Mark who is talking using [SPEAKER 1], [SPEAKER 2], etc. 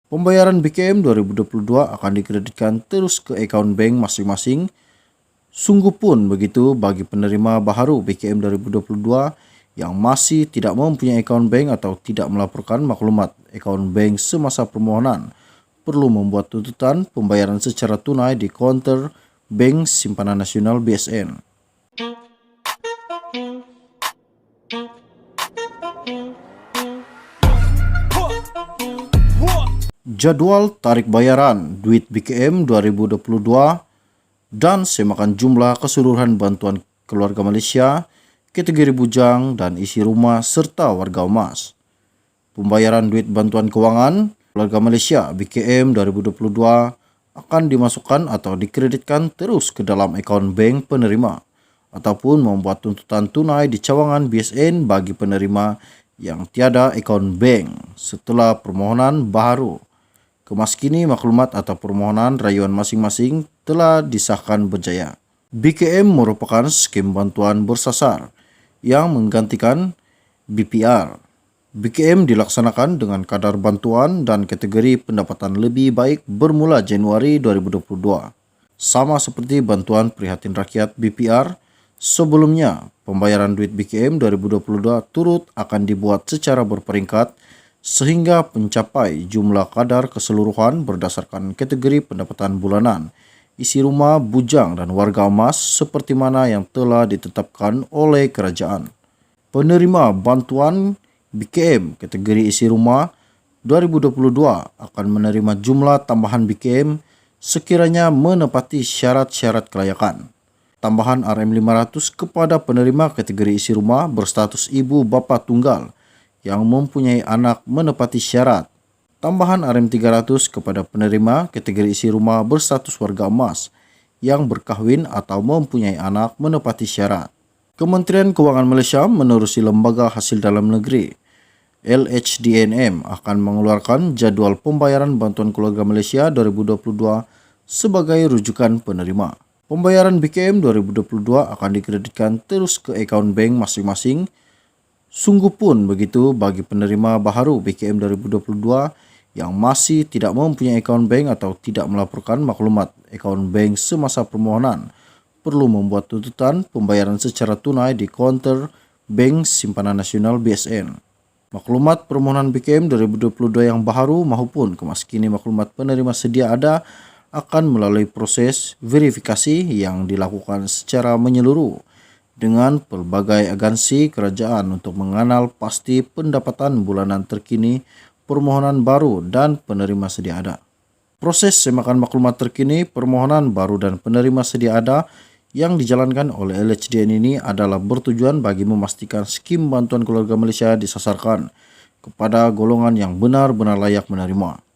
[SPEAKER 1] Pembayaran BKM 2022 akan dikreditkan terus ke akaun bank masing-masing. Sungguh pun begitu bagi penerima baharu BKM 2022 yang masih tidak mempunyai akaun bank atau tidak melaporkan maklumat akaun bank semasa permohonan, perlu membuat tuntutan pembayaran secara tunai di kaunter Bank Simpanan Nasional BSN. Jadwal tarik bayaran duit BKM 2022 dan semakan jumlah keseluruhan bantuan keluarga Malaysia, kategori bujang dan isi rumah serta warga emas. Pembayaran duit bantuan kewangan keluarga Malaysia BKM 2022 akan dimasukkan atau dikreditkan terus ke dalam akaun bank penerima ataupun membuat tuntutan tunai di cawangan BSN bagi penerima yang tiada akaun bank setelah permohonan baharu. Kemaskini maklumat atau permohonan rayuan masing-masing telah disahkan berjaya. BKM merupakan skim bantuan bersasar yang menggantikan BPR. BKM dilaksanakan dengan kadar bantuan dan kategori pendapatan lebih baik bermula Januari 2022. Sama seperti bantuan prihatin rakyat BPR, sebelumnya pembayaran duit BKM 2022 turut akan dibuat secara berperingkat sehingga mencapai jumlah kadar keseluruhan berdasarkan kategori pendapatan bulanan, isi rumah, bujang dan warga emas seperti mana yang telah ditetapkan oleh kerajaan. Penerima bantuan BKM kategori isi rumah 2022 akan menerima jumlah tambahan BKM sekiranya menepati syarat-syarat kelayakan. Tambahan RM500 kepada penerima kategori isi rumah berstatus ibu bapa tunggal yang mempunyai anak menepati syarat. Tambahan RM300 kepada penerima kategori isi rumah berstatus warga emas yang berkahwin atau mempunyai anak menepati syarat. Kementerian Kewangan Malaysia menerusi Lembaga Hasil Dalam Negeri LHDNM akan mengeluarkan jadual pembayaran bantuan keluarga Malaysia 2022 sebagai rujukan penerima. Pembayaran BKM 2022 akan dikreditkan terus ke akaun bank masing-masing. Sungguh pun begitu bagi penerima baharu BKM 2022 yang masih tidak mempunyai akaun bank atau tidak melaporkan maklumat akaun bank semasa permohonan, perlu membuat tuntutan pembayaran secara tunai di kaunter Bank Simpanan Nasional BSN. Maklumat permohonan BKM 2022 yang baharu maupun kemaskini maklumat penerima sedia ada akan melalui proses verifikasi yang dilakukan secara menyeluruh dengan pelbagai agensi kerajaan untuk mengenal pasti pendapatan bulanan terkini, permohonan baru dan penerima sedia ada. Proses semakan maklumat terkini, permohonan baru dan penerima sedia ada yang dijalankan oleh LHDN ini adalah bertujuan bagi memastikan skim bantuan keluarga Malaysia disasarkan kepada golongan yang benar-benar layak menerima.